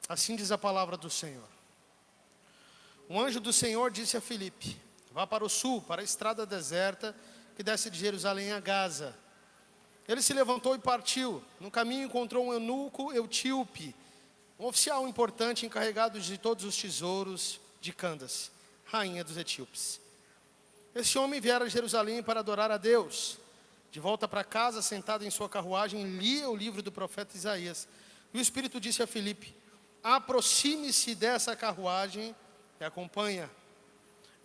Assim diz a palavra do Senhor. Um anjo do Senhor disse a Filipe: vá para o sul, para a estrada deserta que desce de Jerusalém a Gaza. Ele se levantou e partiu. No caminho encontrou um eunuco etíope, um oficial importante encarregado de todos os tesouros de Candace, rainha dos etíopes. Esse homem viera a Jerusalém para adorar a Deus. De volta para casa, sentado em sua carruagem, lia o livro do profeta Isaías. E o Espírito disse a Filipe: aproxime-se dessa carruagem e acompanha.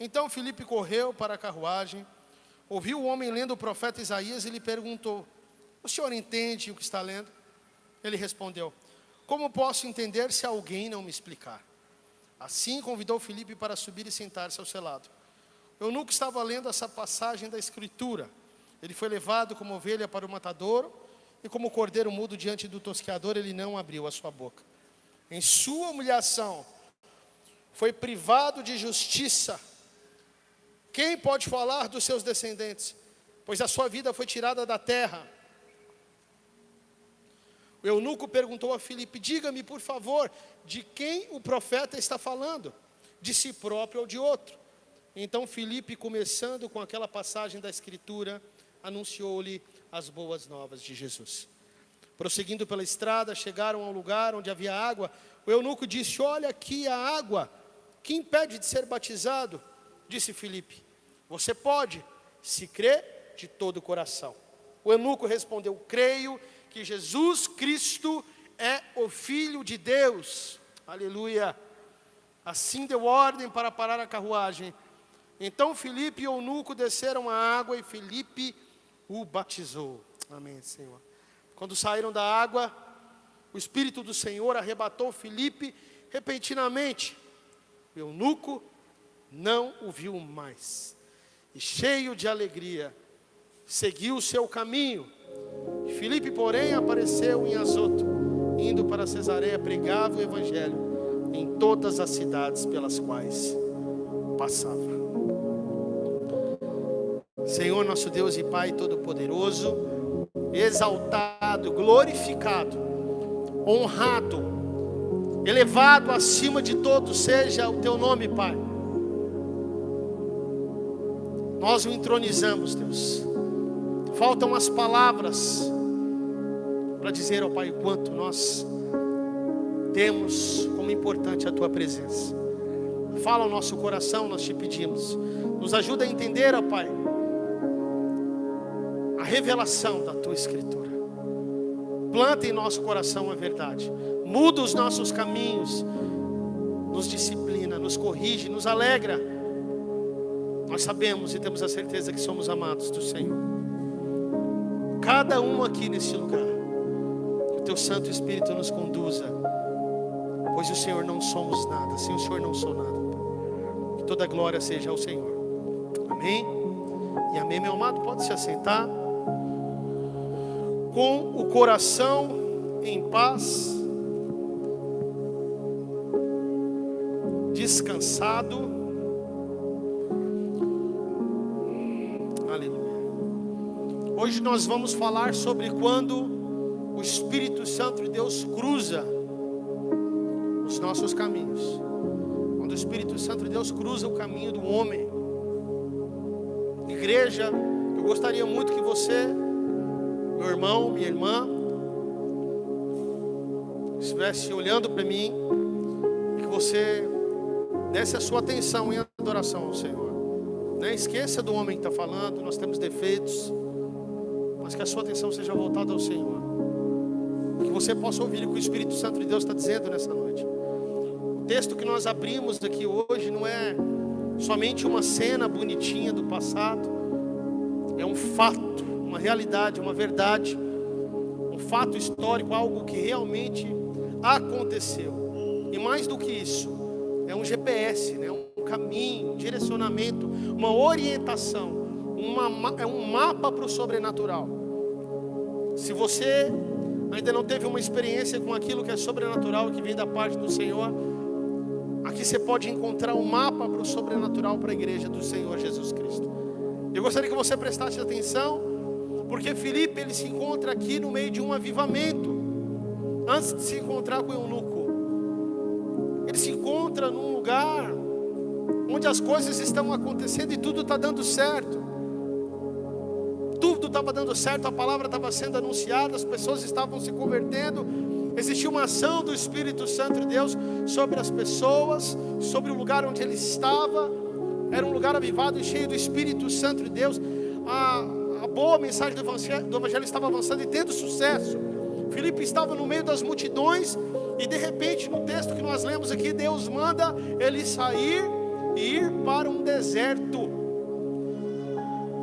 Então Filipe correu para a carruagem, ouviu o homem lendo o profeta Isaías e lhe perguntou: o senhor entende o que está lendo? Ele respondeu: como posso entender se alguém não me explicar? Assim convidou Filipe para subir e sentar-se ao seu lado. O eunuco estava lendo essa passagem da Escritura. Ele foi levado como ovelha para o matadouro, e como cordeiro mudo diante do tosqueador, ele não abriu a sua boca. Em sua humilhação, foi privado de justiça. Quem pode falar dos seus descendentes? Pois a sua vida foi tirada da terra. O eunuco perguntou a Filipe: diga-me, por favor, de quem o profeta está falando? De si próprio ou de outro? Então Filipe, começando com aquela passagem da Escritura, anunciou-lhe as boas novas de Jesus. Prosseguindo pela estrada, chegaram ao lugar onde havia água. O eunuco disse: olha aqui a água, que impede de ser batizado? Disse Filipe: você pode, se crê de todo o coração. O eunuco respondeu: creio que Jesus Cristo é o Filho de Deus. Aleluia. Assim deu ordem para parar a carruagem. Então Filipe e o eunuco desceram a água e Filipe o batizou. Amém, Senhor. Quando saíram da água, o Espírito do Senhor arrebatou Filipe repentinamente. O eunuco não o viu mais. E cheio de alegria, seguiu o seu caminho. Filipe, porém, apareceu em Azoto, indo para Cesareia, pregava o evangelho em todas as cidades pelas quais passava. Senhor, nosso Deus e Pai Todo-Poderoso, exaltado, glorificado, honrado, elevado acima de todos seja o Teu nome, Pai. Nós o entronizamos, Deus. Faltam as palavras para dizer ao Pai o quanto nós temos como importante a Tua presença. Fala ao nosso coração, nós te pedimos. Nos ajuda a entender, ó Pai, a revelação da Tua Escritura. Planta em nosso coração a verdade. Muda os nossos caminhos. Nos disciplina, nos corrige, nos alegra. Nós sabemos e temos a certeza que somos amados do Senhor. Cada um aqui nesse lugar, que o Teu Santo Espírito nos conduza, pois o Senhor não somos nada, sem o Senhor não sou nada. Que toda glória seja ao Senhor. Amém? E amém, meu amado, pode se assentar. Com o coração em paz, descansado. Aleluia. Hoje nós vamos falar sobre quando o Espírito Santo de Deus cruza os nossos caminhos. Quando o Espírito Santo de Deus cruza o caminho do homem. Igreja, eu gostaria muito que você, meu irmão, minha irmã, estivesse olhando para mim, que você desse a sua atenção em adoração ao Senhor. Não esqueça do homem que está falando, nós temos defeitos, mas que a sua atenção seja voltada ao Senhor. Que você possa ouvir o que o Espírito Santo de Deus está dizendo nessa noite. O texto que nós abrimos aqui hoje não é somente uma cena bonitinha do passado, é um fato, uma realidade, uma verdade, um fato histórico, algo que realmente aconteceu. E mais do que isso, é um GPS, né? Um caminho, um direcionamento, uma orientação, é um mapa para o sobrenatural. Se você ainda não teve uma experiência com aquilo que é sobrenatural, que vem da parte do Senhor, aqui você pode encontrar um mapa para o sobrenatural para a igreja do Senhor Jesus Cristo. Eu gostaria que você prestasse atenção, porque Filipe, ele se encontra aqui no meio de um avivamento, antes de se encontrar com o eunuco. ele se encontra num lugar onde as coisas estão acontecendo e tudo está dando certo. Tudo estava dando certo, a palavra estava sendo anunciada, as pessoas estavam se convertendo. Existia uma ação do Espírito Santo de Deus sobre as pessoas, sobre o lugar onde ele estava. Era um lugar avivado e cheio do Espírito Santo de Deus. A boa mensagem do Evangelho estava avançando e tendo sucesso. Filipe estava no meio das multidões e de repente, no texto que nós lemos aqui, Deus manda ele sair e ir para um deserto.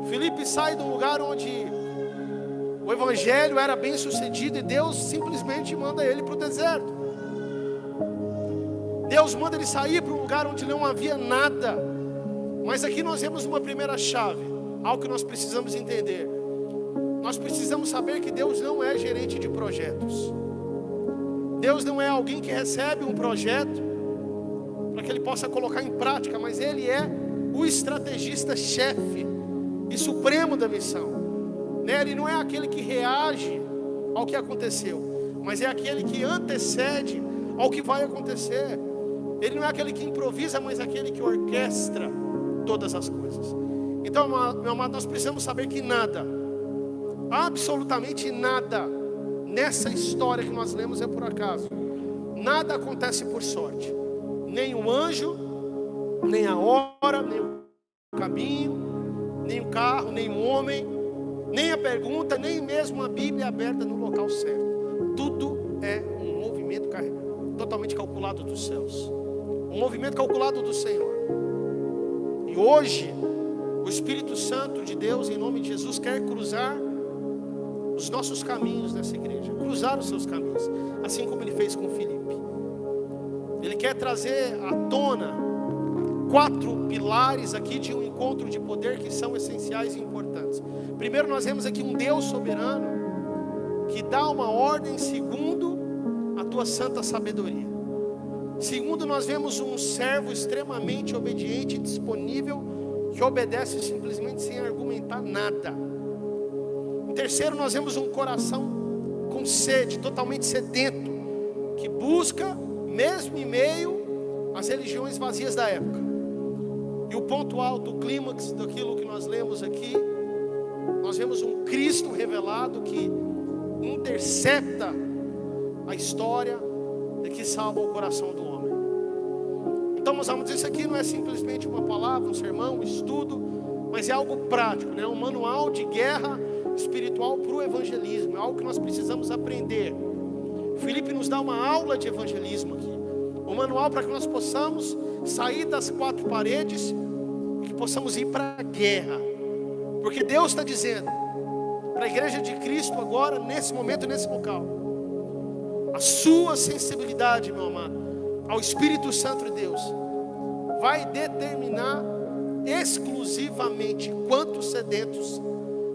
Filipe sai de um lugar onde o Evangelho era bem sucedido e Deus simplesmente manda ele para o deserto. Deus manda ele sair para um lugar onde não havia nada. Mas aqui nós vemos uma primeira chave, algo que nós precisamos entender. Nós precisamos saber que Deus não é gerente de projetos. Deus não é alguém que recebe um projeto para que ele possa colocar em prática, mas Ele é o estrategista-chefe e supremo da missão. Ele não é aquele que reage ao que aconteceu, mas é aquele que antecede ao que vai acontecer. Ele não é aquele que improvisa, mas é aquele que orquestra todas as coisas. Então, meu amado, nós precisamos saber que nada, absolutamente nada, nessa história que nós lemos é por acaso. Nada acontece por sorte. Nem o anjo, nem a hora, nem o caminho, nem o carro, nem o homem, nem a pergunta, nem mesmo a Bíblia aberta no local certo. Tudo é um movimento totalmente calculado dos céus. Um movimento calculado do Senhor. E hoje, o Espírito Santo de Deus, em nome de Jesus, quer cruzar os nossos caminhos nessa igreja. Cruzar os seus caminhos. Assim como Ele fez com Filipe. Ele quer trazer à tona 4 pilares aqui de um encontro de poder que são essenciais e importantes. Primeiro, nós vemos aqui um Deus soberano que dá uma ordem segundo a tua santa sabedoria. Segundo, nós vemos um servo extremamente obediente e disponível que obedece simplesmente sem argumentar nada. Em terceiro, nós vemos um coração com sede, totalmente sedento, que busca mesmo em meio às religiões vazias da época. E o ponto alto, o clímax daquilo que nós lemos aqui, nós vemos um Cristo revelado que intercepta a história e que salva o coração do homem. Então, meus amados, isso aqui não é simplesmente uma palavra, um sermão, um estudo, mas é algo prático, né? Um manual de guerra espiritual para o evangelismo. É algo que nós precisamos aprender. Filipe nos dá uma aula de evangelismo aqui, um manual para que nós possamos sair das 4 paredes e que possamos ir para a guerra. Porque Deus está dizendo para a igreja de Cristo agora, nesse momento, nesse local, a sua sensibilidade, meu amado, ao Espírito Santo de Deus vai determinar exclusivamente quantos sedentos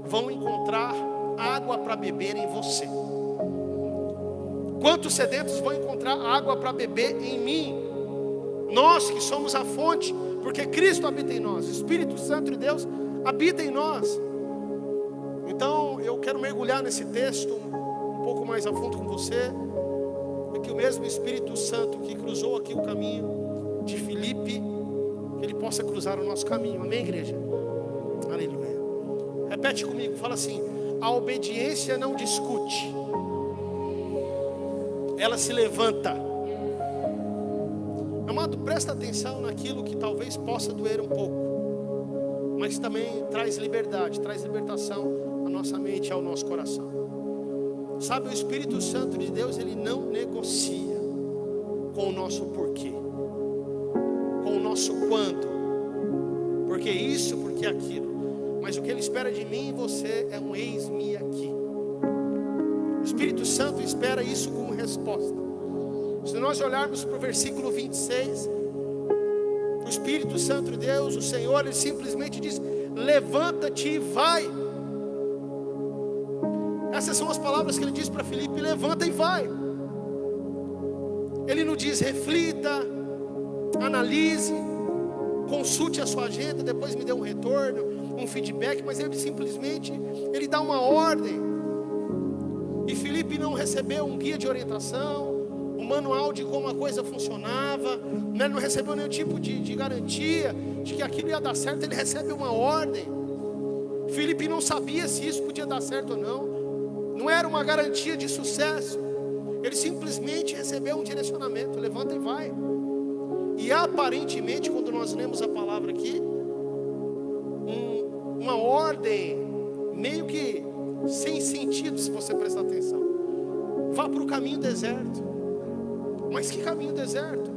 vão encontrar água para beber em você. Quantos sedentos vão encontrar água para beber em mim? Nós que somos a fonte, porque Cristo habita em nós, o Espírito Santo de Deus habita em nós. Então eu quero mergulhar nesse texto um pouco mais a fundo com você. É que o mesmo Espírito Santo que cruzou aqui o caminho de Filipe, que ele possa cruzar o nosso caminho. Amém, igreja? Aleluia. Repete comigo, fala assim: a obediência não discute, ela se levanta. Amado, presta atenção naquilo que talvez possa doer um pouco, mas também traz liberdade, traz libertação à nossa mente e ao nosso coração. Sabe, o Espírito Santo de Deus, ele não negocia com o nosso porquê, com o nosso quando, porque isso, porque aquilo. Mas o que ele espera de mim e você é um eis-me aqui. O Espírito Santo espera isso como resposta. Se nós olharmos para o versículo 26, o Espírito Santo de Deus, o Senhor, ele simplesmente diz: levanta-te e vai. Essas são as palavras que ele diz para Filipe: levanta e vai. Ele não diz reflita, analise, consulte a sua agenda, depois me dê um retorno, um feedback, mas ele simplesmente, ele dá uma ordem. E Filipe não recebeu um guia de orientação, um manual de como a coisa funcionava, né? Ele não recebeu nenhum tipo de garantia de que aquilo ia dar certo. Ele recebe uma ordem. Filipe não sabia se isso podia dar certo ou não. Não era uma garantia de sucesso. Ele simplesmente recebeu um direcionamento: levanta e vai. E aparentemente, quando nós lemos a palavra aqui, uma ordem meio que sem sentido, se você prestar atenção. Vá para o caminho deserto. Mas que caminho deserto?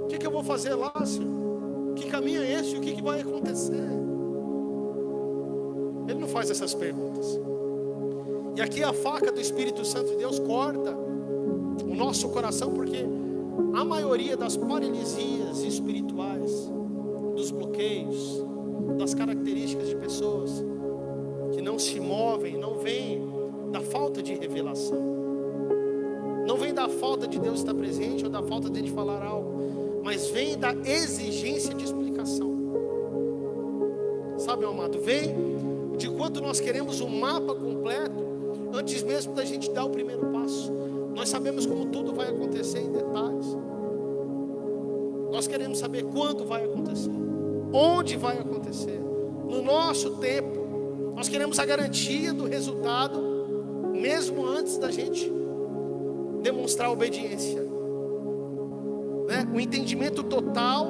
O que eu vou fazer lá, Senhor? Que caminho é esse? O que vai acontecer? Ele não faz essas perguntas. E aqui a faca do Espírito Santo de Deus corta o nosso coração, porque a maioria das paralisias espirituais, dos bloqueios, das características de pessoas que não se movem, não vem da falta de revelação, não vem da falta de Deus estar presente ou da falta de Ele falar algo, mas vem da exigência de explicação. Sabe, meu amado, vem de quanto nós queremos um mapa completo antes mesmo da gente dar o primeiro passo. Nós sabemos como tudo vai acontecer em detalhes. Nós queremos saber quando vai acontecer, onde vai acontecer, no nosso tempo. Nós queremos a garantia do resultado, mesmo antes da gente demonstrar obediência, né? O entendimento total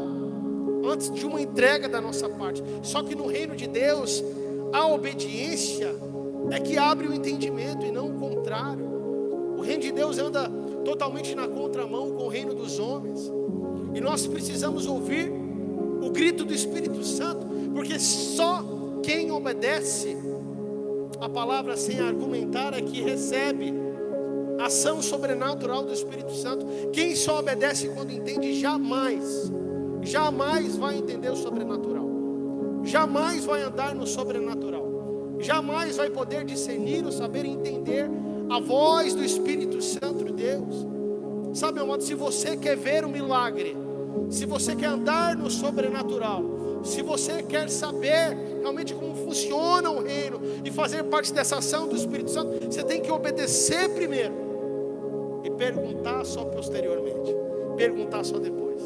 antes de uma entrega da nossa parte. Só que no reino de Deus, a obediência é que abre o entendimento e não o contrário. O reino de Deus anda totalmente na contramão com o reino dos homens. E nós precisamos ouvir o grito do Espírito Santo, porque só quem obedece a palavra sem argumentar é que recebe a ação sobrenatural do Espírito Santo. Quem só obedece quando entende, jamais vai entender o sobrenatural, jamais vai andar no sobrenatural, jamais vai poder discernir ou saber entender a voz do Espírito Santo de Deus. Sabe, meu amado, se você quer ver um milagre, se você quer andar no sobrenatural, se você quer saber realmente como funciona o reino e fazer parte dessa ação do Espírito Santo, você tem que obedecer primeiro e perguntar só posteriormente, perguntar só depois.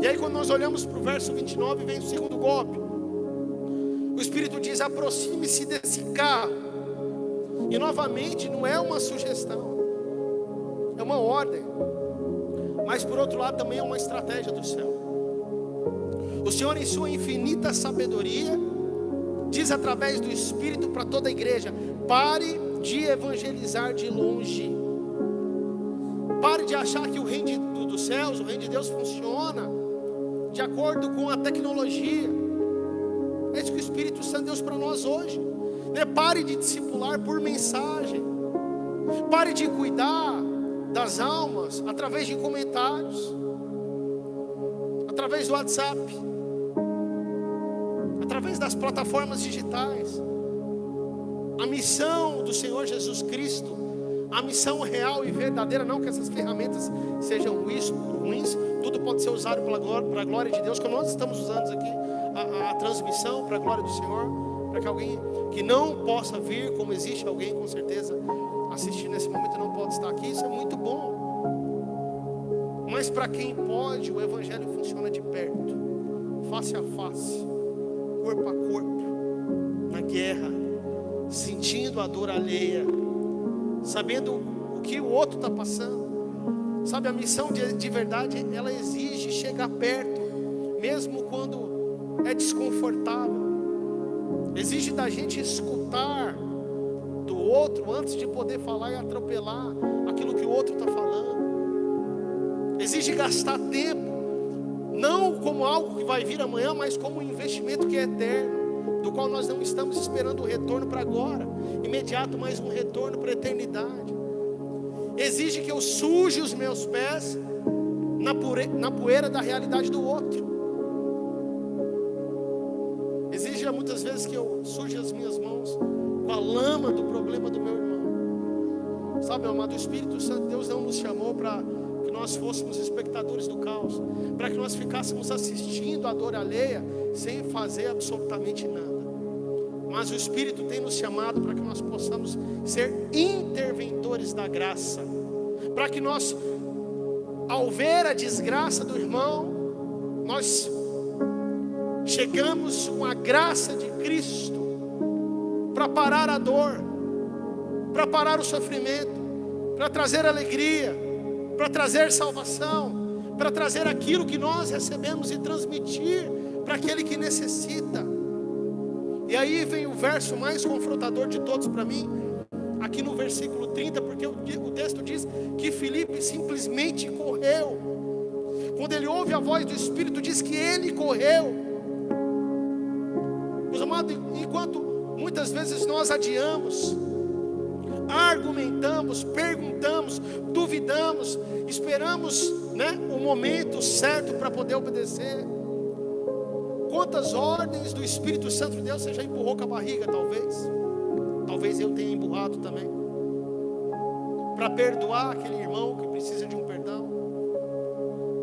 E aí quando nós olhamos para o verso 29, vem o segundo golpe. O Espírito diz: aproxime-se desse carro. E novamente não é uma sugestão, é uma ordem. Mas por outro lado também é uma estratégia do céu. O Senhor, em sua infinita sabedoria, diz através do Espírito para toda a igreja: pare de evangelizar de longe. Pare de achar que o reino dos céus, o reino de Deus funciona de acordo com a tecnologia. É isso que o Espírito Santo Deus para nós hoje, né? Pare de discipular por mensagem. Pare de cuidar das almas através de comentários, através do WhatsApp, através das plataformas digitais. A missão do Senhor Jesus Cristo, a missão real e verdadeira, não que essas ferramentas sejam ruins, tudo pode ser usado para a glória de Deus, como nós estamos usando aqui a transmissão para a glória do Senhor, para que alguém que não possa vir, como existe alguém com certeza assistindo nesse momento e não pode estar aqui, isso é muito bom. Mas para quem pode, o Evangelho funciona de perto, face a face, corpo a corpo, na guerra, sentindo a dor alheia, sabendo o que o outro está passando. Sabe, a missão de verdade, ela exige chegar perto, mesmo quando é desconfortável. Exige da gente escutar do outro antes de poder falar e atropelar aquilo que o outro está falando. Exige gastar tempo, não como algo que vai vir amanhã, mas como um investimento que é eterno, do qual nós não estamos esperando o retorno para agora, imediato, mas um retorno para a eternidade. Exige que eu suje os meus pés na poeira da realidade do outro. Exige muitas vezes que eu suje as minhas mãos com a lama do problema do meu irmão. Sabe, meu amado, o Espírito Santo, Deus não nos chamou para que nós fôssemos espectadores do caos, para que nós ficássemos assistindo a dor alheia sem fazer absolutamente nada. Mas o Espírito tem nos chamado para que nós possamos ser interventores da graça, para que nós, ao ver a desgraça do irmão, nós chegamos com a graça de Cristo para parar a dor, para parar o sofrimento, para trazer alegria, para trazer salvação, para trazer aquilo que nós recebemos e transmitir para aquele que necessita. E aí vem o verso mais confrontador de todos para mim, aqui no versículo 30, porque o texto diz que Filipe simplesmente correu. Quando ele ouve a voz do Espírito, diz que ele correu. Meus amados, enquanto muitas vezes nós adiamos, argumentamos, perguntamos, duvidamos, esperamos, o momento certo para poder obedecer. Quantas ordens do Espírito Santo de Deus você já empurrou com a barriga, talvez? Talvez eu tenha empurrado também, para perdoar aquele irmão que precisa de um perdão,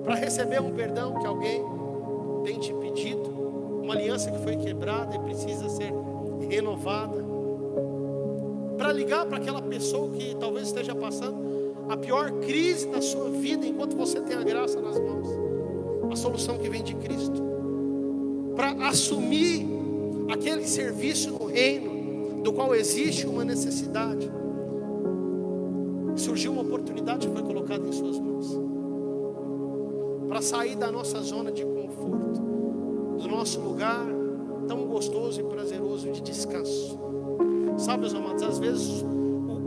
para receber um perdão que alguém tem te pedido, uma aliança que foi quebrada e precisa ser renovada, para ligar para aquela pessoa que talvez esteja passando a pior crise da sua vida, enquanto você tem a graça nas mãos, a solução que vem de Cristo, para assumir aquele serviço no reino, do qual existe uma necessidade. Surgiu uma oportunidade que foi colocada em suas mãos, para sair da nossa zona de conforto, do nosso lugar tão gostoso e prazeroso de descanso. Sabe, meus amados, às vezes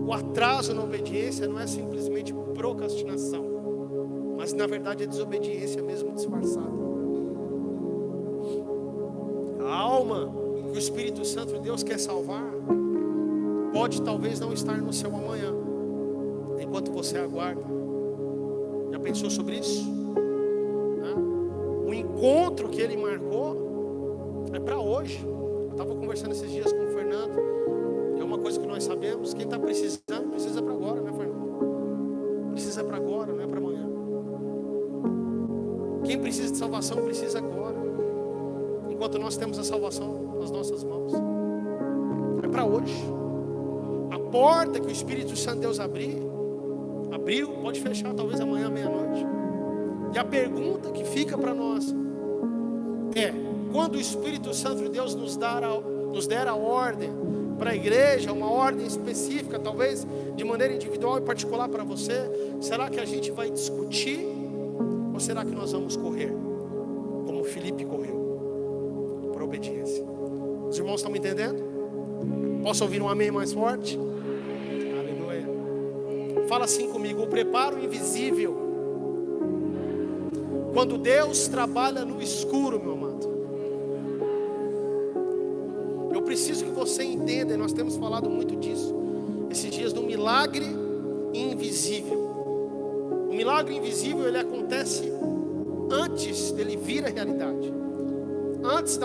o atraso na obediência não é simplesmente procrastinação, mas na verdade é desobediência mesmo disfarçada. A alma que o Espírito Santo de Deus quer salvar pode talvez não estar no seu amanhã, enquanto você aguarda. Já pensou sobre isso? O encontro que ele marcou é para hoje. Eu estava conversando esses dias com o Fernando. É uma coisa que nós sabemos: quem está precisando, precisa para agora, né, Fernando? Precisa para agora, não é para amanhã. Quem precisa de salvação, precisa agora, enquanto nós temos a salvação nas nossas mãos. É para hoje. A porta que o Espírito Santo de Deus abriu, pode fechar talvez amanhã meia-noite. E a pergunta que fica para nós é: quando o Espírito Santo de Deus nos der a ordem para a igreja, uma ordem específica, talvez de maneira individual e particular para você, será que a gente vai discutir, ou será que nós vamos correr, como Filipe correu, por obediência? Os irmãos estão me entendendo? Posso ouvir um amém mais forte? Aleluia. Fala assim comigo: o preparo invisível. Quando Deus trabalha no escuro, meu amado, eu preciso que você entenda, e nós temos falado muito disso esses dias, do milagre invisível. O milagre invisível, ele acontece antes dele vir a realidade, antes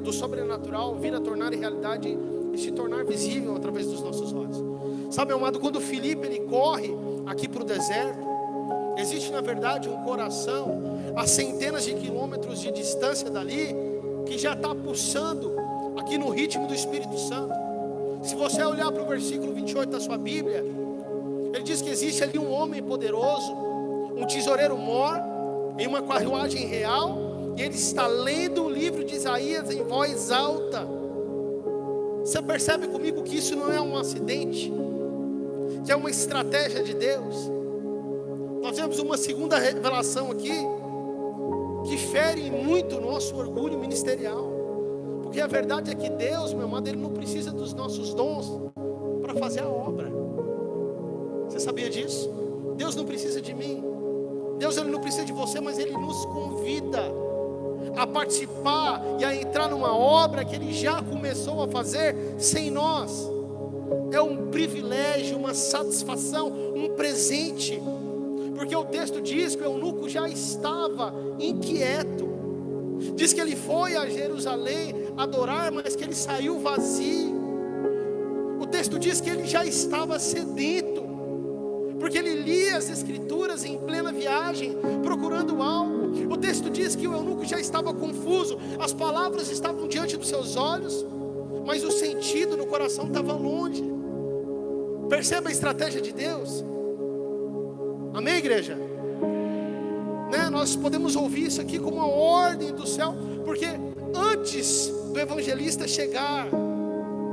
do sobrenatural vir a tornar realidade e se tornar visível através dos nossos olhos. Sabe, meu amado, quando Filipe ele corre aqui para o deserto, existe na verdade um coração a centenas de quilômetros de distância dali, que já está pulsando aqui no ritmo do Espírito Santo. Se você olhar para o versículo 28 da sua Bíblia, ele diz que existe ali um homem poderoso, um tesoureiro mor, em uma carruagem real, e ele está lendo o livro de Isaías em voz alta. Você percebe comigo que isso não é um acidente, que é uma estratégia de Deus? Nós vemos uma segunda revelação aqui, que fere muito o nosso orgulho ministerial. Porque a verdade é que Deus, meu amado, Ele não precisa dos nossos dons para fazer a obra. Você sabia disso? Deus não precisa de mim, Deus ele não precisa de você, mas Ele nos convida a participar e a entrar numa obra que Ele já começou a fazer sem nós. É um privilégio, uma satisfação, um presente. Porque o texto diz que o eunuco já estava inquieto. Diz que ele foi a Jerusalém adorar, mas que ele saiu vazio. O texto diz que ele já estava sedento, porque ele lia as escrituras em plena viagem, procurando algo. O texto diz que o eunuco já estava confuso. As palavras estavam diante dos seus olhos, mas o sentido no coração estava longe. Perceba a estratégia de Deus. Amém, igreja? Né? Nós podemos ouvir isso aqui como uma ordem do céu, porque antes do evangelista chegar,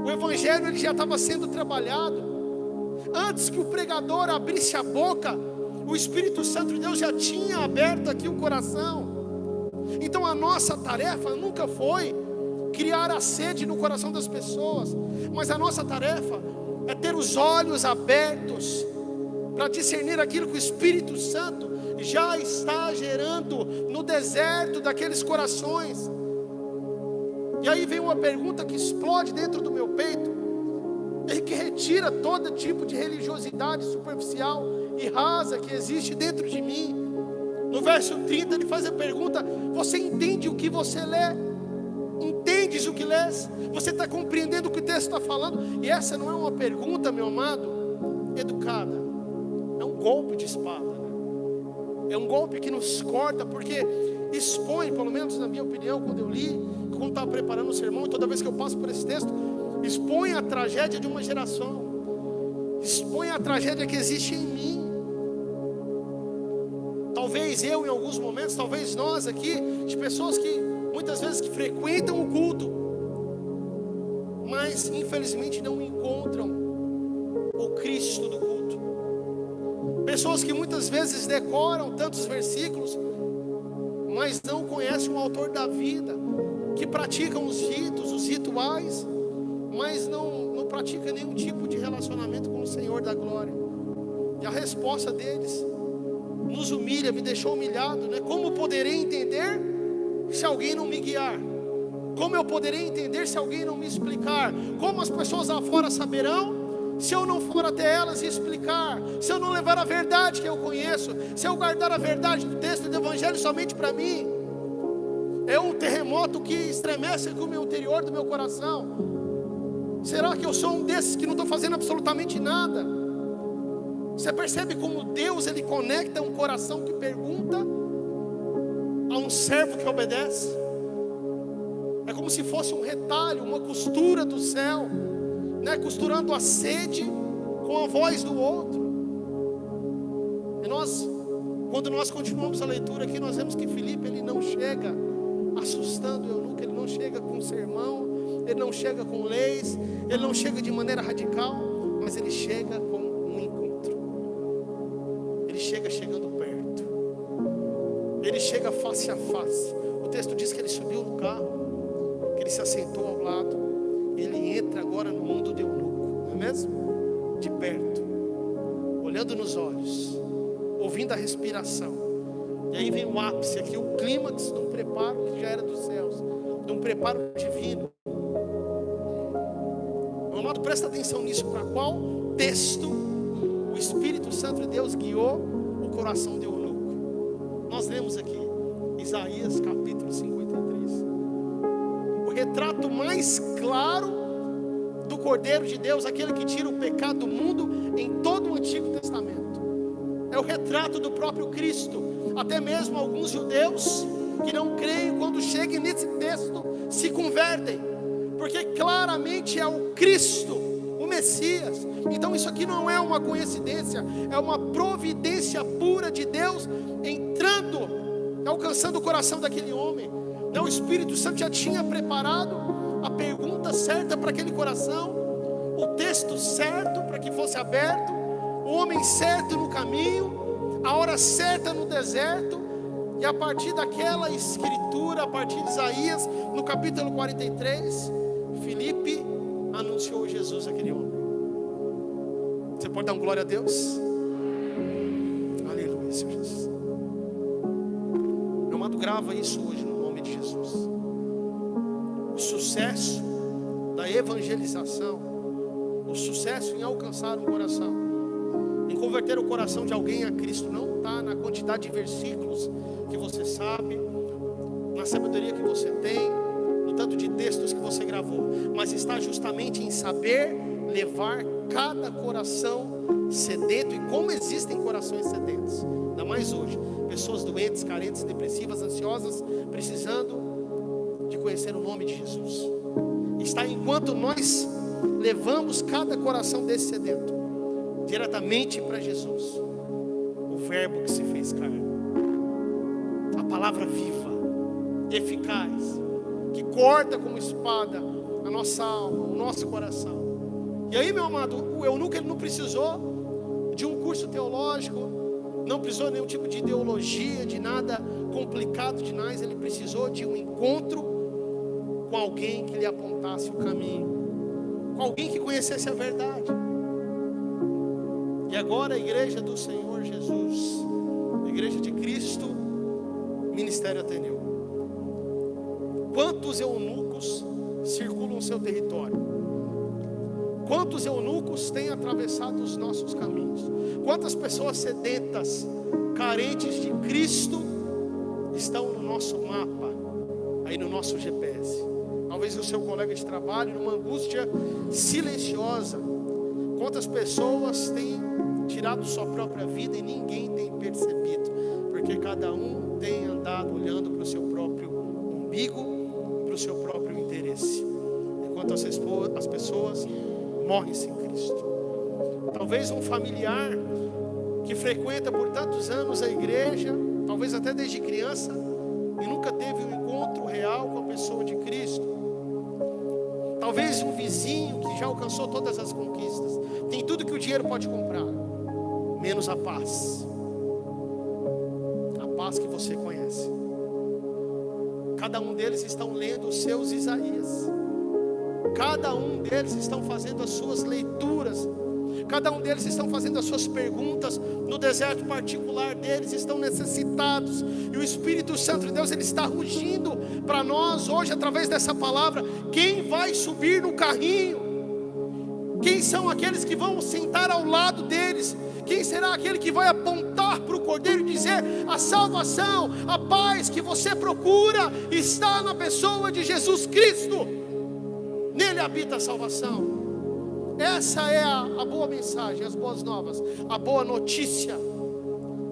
o evangelho ele já estava sendo trabalhado. Antes que o pregador abrisse a boca, o Espírito Santo de Deus já tinha aberto aqui o coração. Então a nossa tarefa nunca foi criar a sede no coração das pessoas, mas a nossa tarefa é ter os olhos abertos para discernir aquilo que o Espírito Santo já está gerando no deserto daqueles corações. E aí vem uma pergunta que explode dentro do meu peito, e que retira todo tipo de religiosidade superficial e rasa que existe dentro de mim. No verso 30 ele faz a pergunta: você entende o que você lê? Entendes o que lês? Você está compreendendo o que o texto está falando? E essa não é uma pergunta, meu amado, educada. É um golpe de espada, né? É um golpe que nos corta, porque expõe, pelo menos na minha opinião, quando eu li, quando estava preparando o sermão, e toda vez que eu passo por esse texto, expõe a tragédia de uma geração, expõe a tragédia que existe em mim. Talvez eu, em alguns momentos, talvez nós aqui, de pessoas que muitas vezes que frequentam o culto, mas infelizmente não encontram o Cristo do culto. Pessoas que muitas vezes decoram tantos versículos, mas não conhecem o autor da vida, que praticam os ritos, os rituais, mas não praticam nenhum tipo de relacionamento com o Senhor da glória. E a resposta deles nos humilha, me deixou humilhado, né? Como poderei entender se alguém não me guiar? Como eu poderei entender se alguém não me explicar? Como as pessoas lá fora saberão se eu não for até elas e explicar? Se eu não levar a verdade que eu conheço, se eu guardar a verdade do texto do Evangelho somente para mim? É um terremoto que estremece aqui o meu interior do meu coração. Será que eu sou um desses que não estou fazendo absolutamente nada? Você percebe como Deus ele conecta um coração que pergunta a um servo que obedece? É como se fosse um retalho, uma costura do céu, né? Costurando a sede com a voz do outro. E nós, quando nós continuamos a leitura aqui, nós vemos que Filipe ele não chega assustando o eunuco, ele não chega com sermão, ele não chega com leis, ele não chega de maneira radical, mas ele chega com um encontro. Ele chega chegando perto, ele chega face a face. O texto diz que ele subiu no carro, que ele se assentou ao lado, ele entra agora no mundo do eunuco, não é mesmo? De perto, olhando nos olhos, ouvindo a respiração. E aí vem o ápice aqui, o clímax de um preparo que já era dos céus, de um preparo divino. Meu amado, presta atenção nisso. Para qual texto o Espírito Santo de Deus guiou o coração de eunuco? Nós lemos aqui Isaías capítulo 53. O retrato mais claro do Cordeiro de Deus, aquele que tira o pecado do mundo em todo o Antigo Testamento. É o retrato do próprio Cristo. Até mesmo alguns judeus que não creem, quando cheguem nesse texto, se convertem, porque claramente é o Cristo, o Messias. Então isso aqui não é uma coincidência, é uma providência pura de Deus entrando, alcançando o coração daquele homem. Não, o Espírito Santo já tinha preparado a pergunta certa para aquele coração, o texto certo para que fosse aberto, o homem certo no caminho, a hora certa no deserto. E a partir daquela escritura, a partir de Isaías, no capítulo 43, Filipe anunciou Jesus àquele homem. Você pode dar um glória a Deus? Aleluia, Senhor Jesus. Meu amado, grava isso hoje no nome de Jesus. O sucesso da evangelização, o sucesso em alcançar um coração, em converter o coração de alguém a Cristo, não está na quantidade de versículos que você sabe, na sabedoria que você tem, no tanto de textos que você gravou, mas está justamente em saber levar cada coração sedento. E como existem corações sedentos, ainda mais hoje, pessoas doentes, carentes, depressivas, ansiosas, precisando de conhecer o nome de Jesus. Está enquanto nós levamos cada coração desse sedento diretamente para Jesus, o verbo que se fez carne. A palavra viva, eficaz, que corta como espada a nossa alma, o nosso coração. E aí, meu amado, o eunuco ele não precisou de um curso teológico, não precisou de nenhum tipo de ideologia, de nada complicado demais. Ele precisou de um encontro com alguém que lhe apontasse o caminho, com alguém que conhecesse a verdade. E agora a igreja do Senhor Jesus, a igreja de Cristo, Ministério Ateneu. Quantos eunucos circulam o seu território? Quantos eunucos têm atravessado os nossos caminhos? Quantas pessoas sedentas, carentes de Cristo, estão no nosso mapa, aí no nosso GPS? Talvez o seu colega de trabalho, numa angústia silenciosa. Quantas pessoas têm tirado sua própria vida e ninguém tem percebido? Porque cada um tem andado olhando para o seu próprio umbigo, para o seu próprio interesse. Enquanto as pessoas morrem sem Cristo. Talvez um familiar que frequenta por tantos anos a igreja, talvez até desde criança, e nunca teve um encontro real com a pessoa de Cristo. Talvez um vizinho que já alcançou todas as conquistas, tem tudo que o dinheiro pode comprar, menos a paz. A paz que você conhece. Cada um deles estão lendo os seus Isaías. Cada um deles estão fazendo as suas leituras. Cada um deles estão fazendo as suas perguntas no deserto particular deles, estão necessitados. E o Espírito Santo de Deus, ele está rugindo para nós hoje através dessa palavra. Quem vai subir no carrinho? Quem são aqueles que vão sentar ao lado deles? Quem será aquele que vai apontar para o Cordeiro e dizer: a salvação, a paz que você procura está na pessoa de Jesus Cristo? Nele habita a salvação. Essa é a boa mensagem, as boas novas, a boa notícia.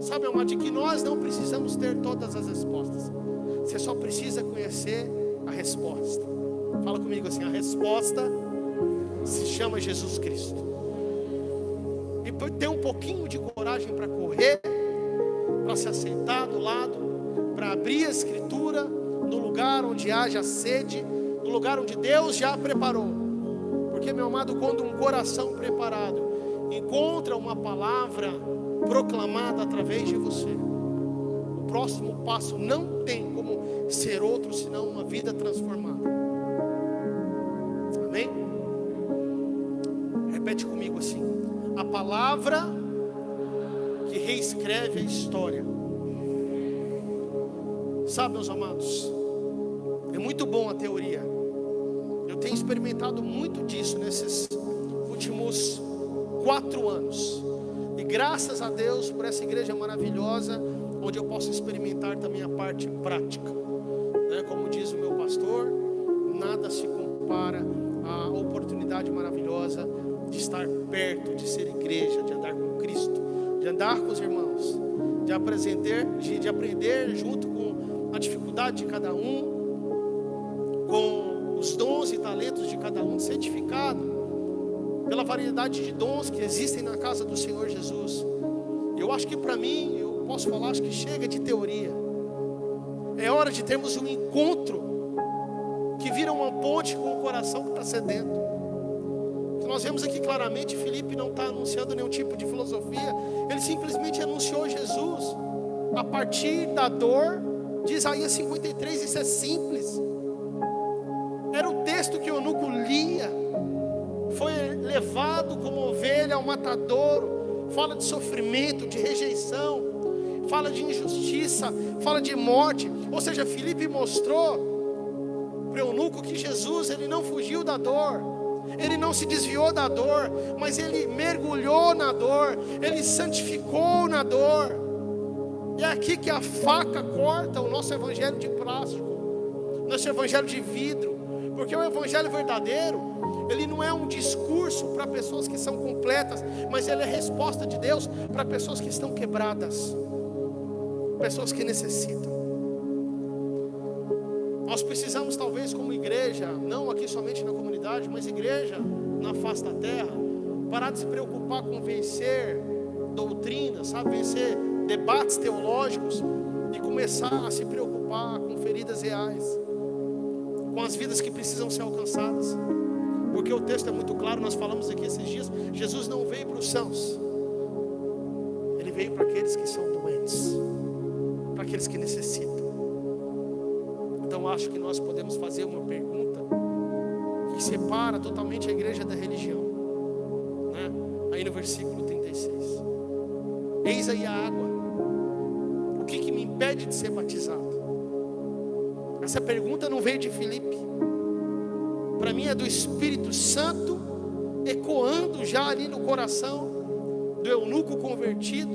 Sabe, amado, de que nós não precisamos ter todas as respostas. Você só precisa conhecer a resposta. Fala comigo assim: a resposta se chama Jesus Cristo. E ter um pouquinho de coragem para correr, para se assentar do lado, para abrir a Escritura no lugar onde haja sede, no lugar onde Deus já preparou. Porque, meu amado, quando um coração preparado encontra uma palavra proclamada através de você, o próximo passo não tem como ser outro senão uma vida transformada. Amém? Repete comigo assim: a palavra que reescreve a história. Sabe, meus amados, é muito bom a teoria. Eu tenho experimentado muito disso nesses últimos 4 anos. E graças a Deus por essa igreja maravilhosa, onde eu posso experimentar também a parte prática. Como diz o meu pastor, nada se compara à oportunidade maravilhosa de estar perto, de ser igreja, de andar com Cristo, de andar com os irmãos, de aprender junto com a dificuldade de cada um, com os dons e talentos de cada um, certificado pela variedade de dons que existem na casa do Senhor Jesus. Eu acho que para mim, eu posso falar, acho que chega de teoria. É hora de termos um encontro que vira uma ponte com o coração que está sedento. Nós vemos aqui claramente, Filipe não está anunciando nenhum tipo de filosofia. Ele simplesmente anunciou Jesus a partir da dor de Isaías 53. Isso é simples. Era o texto que o eunuco lia. Foi levado como ovelha ao matadouro. Fala de sofrimento, de rejeição, fala de injustiça, fala de morte. Ou seja, Filipe mostrou para o eunuco que Jesus, ele não fugiu da dor, ele não se desviou da dor, mas ele mergulhou na dor, ele santificou na dor. E é aqui que a faca corta o nosso evangelho de plástico, nosso evangelho de vidro. Porque o evangelho verdadeiro, ele não é um discurso para pessoas que são completas, mas ele é resposta de Deus para pessoas que estão quebradas, pessoas que necessitam. Nós precisamos, talvez, como igreja, não aqui somente na comunidade, mas igreja na face da terra, parar de se preocupar com vencer doutrina, sabe? Vencer debates teológicos e começar a se preocupar com feridas reais, com as vidas que precisam ser alcançadas. Porque o texto é muito claro, nós falamos aqui esses dias, Jesus não veio para os sãos, Ele veio para aqueles que são doentes, para aqueles que necessitam. Então acho que nós podemos fazer uma pergunta que separa totalmente a igreja da religião, né? Aí no versículo 36, eis aí a água, o que me impede de ser batizado? Essa pergunta não veio de Filipe, para mim é do Espírito Santo ecoando já ali no coração do eunuco convertido.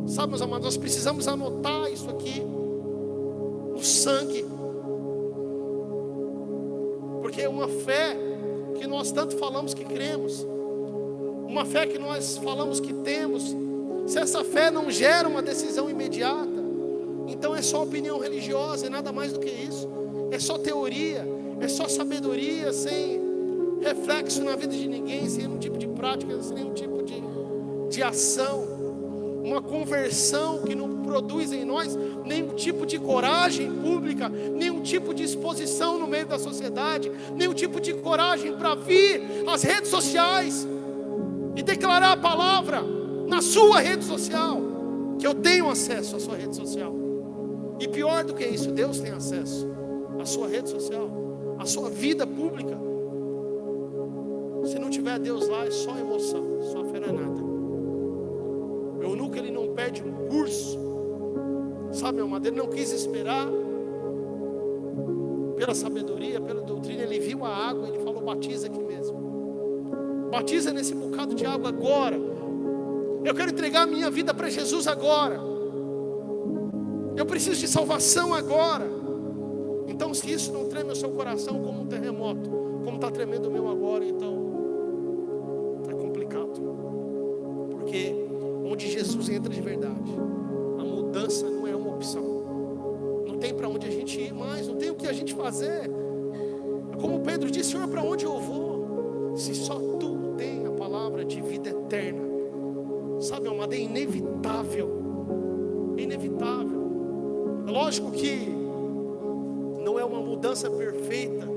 Sabe, meus amados, nós precisamos anotar isso aqui no sangue, porque é uma fé que nós tanto falamos que cremos, uma fé que nós falamos que temos. Se essa fé não gera uma decisão imediata, então é só opinião religiosa, é nada mais do que isso, é só teoria, é só sabedoria, sem reflexo na vida de ninguém, sem nenhum tipo de prática, sem nenhum tipo de ação. Uma conversão que não produz em nós nenhum tipo de coragem pública, nenhum tipo de exposição no meio da sociedade, nenhum tipo de coragem para vir às redes sociais e declarar a palavra na sua rede social, que eu tenho acesso à sua rede social. E pior do que isso, Deus tem acesso à sua rede social, à sua vida pública. Se não tiver Deus lá, é só emoção, só fé não é nada. O eunuco, ele não perde um curso, sabe, meu amado, ele não quis esperar pela sabedoria, pela doutrina. Ele viu a água, ele falou: batiza aqui mesmo, batiza nesse bocado de água agora. Eu quero entregar a minha vida para Jesus agora, eu preciso de salvação agora. Então, se isso não treme o seu coração como um terremoto, como está tremendo o meu agora, então é complicado. Porque onde Jesus entra de verdade, a mudança não é uma opção. Não tem para onde a gente ir mais, não tem o que a gente fazer. Como Pedro disse: Senhor, para onde eu vou? Se só Tu tem a palavra de vida eterna. Sabe, meu amado, é inevitável. É inevitável. É lógico que não é uma mudança perfeita,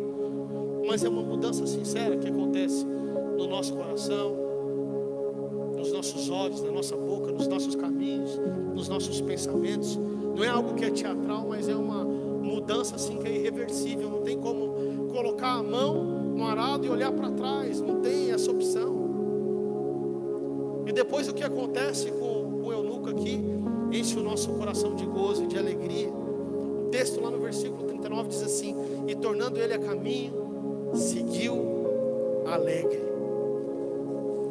mas é uma mudança sincera que acontece no nosso coração, nos nossos olhos, na nossa boca, nos nossos caminhos, nos nossos pensamentos. Não é algo que é teatral, mas é uma mudança assim que é irreversível. Não tem como colocar a mão no arado e olhar para trás, não tem essa opção. E depois o que acontece com o eunuco aqui enche o nosso coração de gozo e de alegria. O texto lá no versículo 39 diz assim: e tornando ele a caminho, seguiu alegre.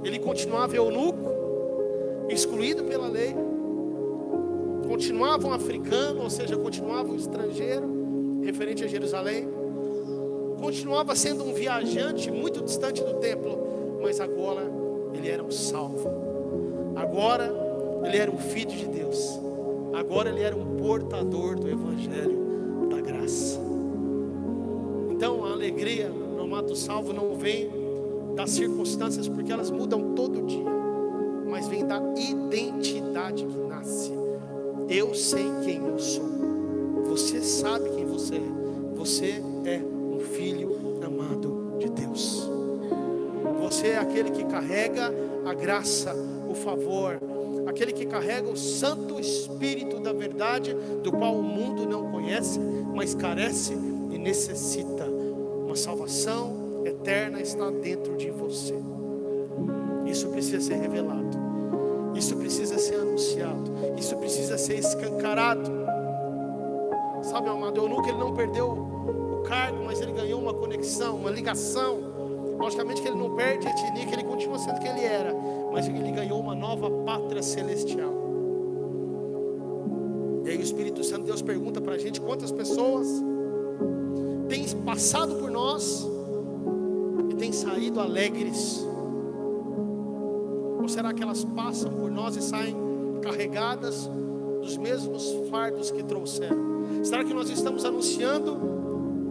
Ele continuava eunuco, excluído pela lei, continuava um africano, ou seja, continuava um estrangeiro, referente a Jerusalém, continuava sendo um viajante muito distante do templo, mas agora ele era um salvo, agora ele era um filho de Deus, agora ele era um portador do evangelho da graça. Então a alegria no amado salvo não vem das circunstâncias, porque elas mudam todo dia, mas vem da identidade que nasce. Eu sei quem eu sou, você sabe quem você é. Você é um filho amado de Deus. Você é aquele que carrega a graça, o favor, aquele que carrega o Santo Espírito da verdade, do qual o mundo não conhece, mas carece e necessita. Uma salvação eterna está dentro de você. Isso precisa ser revelado, isso precisa ser anunciado, isso precisa ser escancarado. Sabe, meu amado, o eunuco, ele não perdeu o cargo, mas ele ganhou uma conexão, uma ligação. Logicamente que ele não perde a etnia, que ele continua sendo quem ele era, mas ele ganhou uma nova pátria celestial. E aí o Espírito Santo, Deus pergunta para a gente: quantas pessoas têm passado por nós e têm saído alegres? Ou será que elas passam por nós e saem carregadas dos mesmos fardos que trouxeram? Será que nós estamos anunciando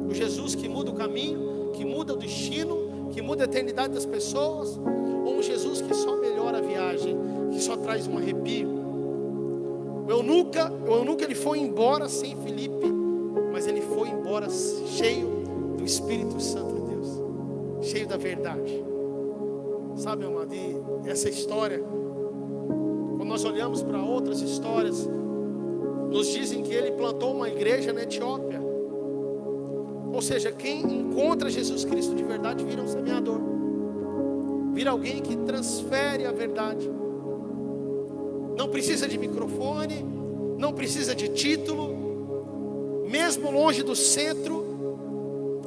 o Jesus que muda o caminho, que muda o destino, que muda a eternidade das pessoas? Ou um Jesus que só melhora a viagem, que só traz um arrepio. O eunuco ele foi embora sem Filipe, mas ele foi embora cheio do Espírito Santo de Deus, cheio da verdade. Sabe, amado, e essa história, quando nós olhamos para outras histórias, nos dizem que ele plantou uma igreja na Etiópia. Ou seja, quem encontra Jesus Cristo de verdade vira um semeador, vira alguém que transfere a verdade. Não precisa de microfone, não precisa de título. Mesmo longe do centro,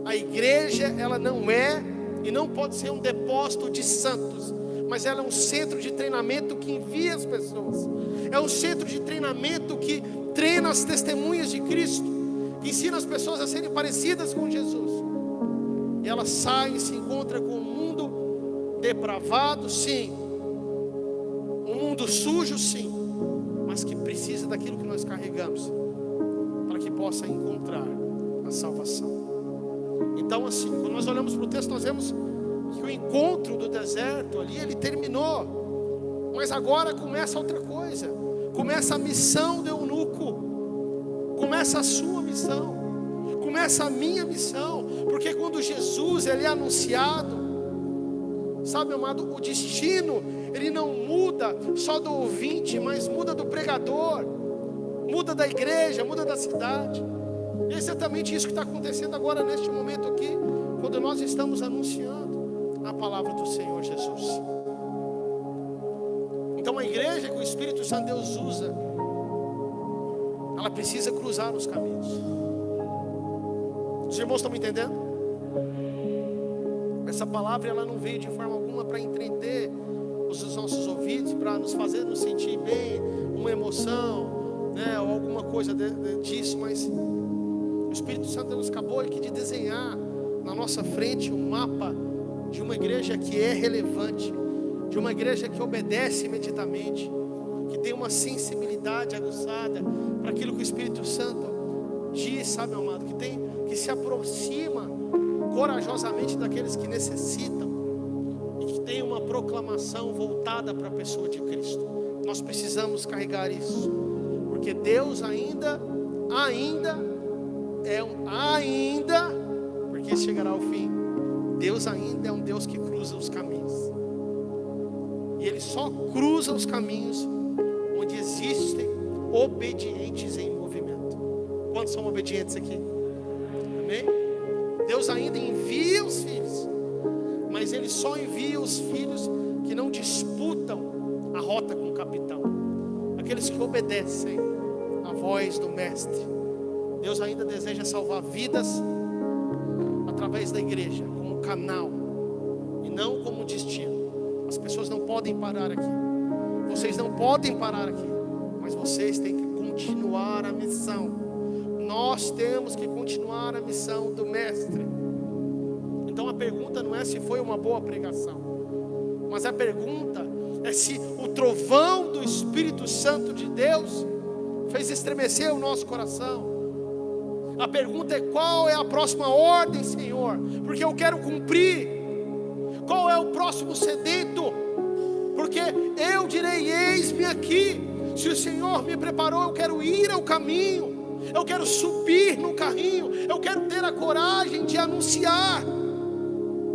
a igreja, ela não é e não pode ser um depósito de santos, mas ela é um centro de treinamento que envia as pessoas. É um centro de treinamento que treina as testemunhas de Cristo, que ensina as pessoas a serem parecidas com Jesus. E elas saem e se encontram com um mundo depravado, sim, um mundo sujo, sim, mas que precisa daquilo que nós carregamos, para que possa encontrar a salvação. Então, assim, quando nós olhamos para o texto, nós vemos que o encontro do deserto ali, ele terminou, mas agora começa outra coisa. Começa a missão do eunuco, começa a sua missão, começa a minha missão, porque quando Jesus ele é anunciado, sabe, amado, o destino ele não muda só do ouvinte, mas muda do pregador, muda da igreja, muda da cidade. É exatamente isso que está acontecendo agora neste momento aqui, quando nós estamos anunciando a palavra do Senhor Jesus. Então a igreja que o Espírito Santo de Deus usa, ela precisa cruzar os caminhos. Os irmãos estão me entendendo? Essa palavra ela não veio de forma alguma para entreter os nossos ouvidos, para nos fazer nos sentir bem, uma emoção, né, ou alguma coisa disso, mas o Espírito Santo nos acabou aqui de desenhar na nossa frente um mapa de uma igreja que é relevante, de uma igreja que obedece imediatamente, que tem uma sensibilidade aguçada para aquilo que o Espírito Santo diz, sabe, amado, que se aproxima corajosamente daqueles que necessitam e que tem uma proclamação voltada para a pessoa de Cristo. Nós precisamos carregar isso, porque Deus ainda, porque chegará ao fim, Deus ainda é um Deus que cruza os caminhos. E Ele só cruza os caminhos onde existem obedientes em movimento. Quantos são obedientes aqui? Amém? Deus ainda envia os filhos, mas Ele só envia os filhos que não disputam a rota com o capitão, aqueles que obedecem a voz do Mestre. Deus ainda deseja salvar vidas através da igreja, como canal e não como destino. As pessoas não podem parar aqui, vocês não podem parar aqui, mas vocês têm que continuar a missão. Nós temos que continuar a missão do Mestre. Então a pergunta não é se foi uma boa pregação, mas a pergunta é se o trovão do Espírito Santo de Deus fez estremecer o nosso coração. A pergunta é: qual é a próxima ordem, Senhor? Porque eu quero cumprir. Qual é o próximo sedento? Porque eu direi: eis-me aqui. Se o Senhor me preparou, eu quero ir ao caminho, eu quero subir no carrinho, eu quero ter a coragem de anunciar,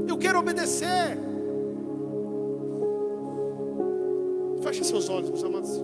eu quero obedecer. Feche seus olhos, meus amados.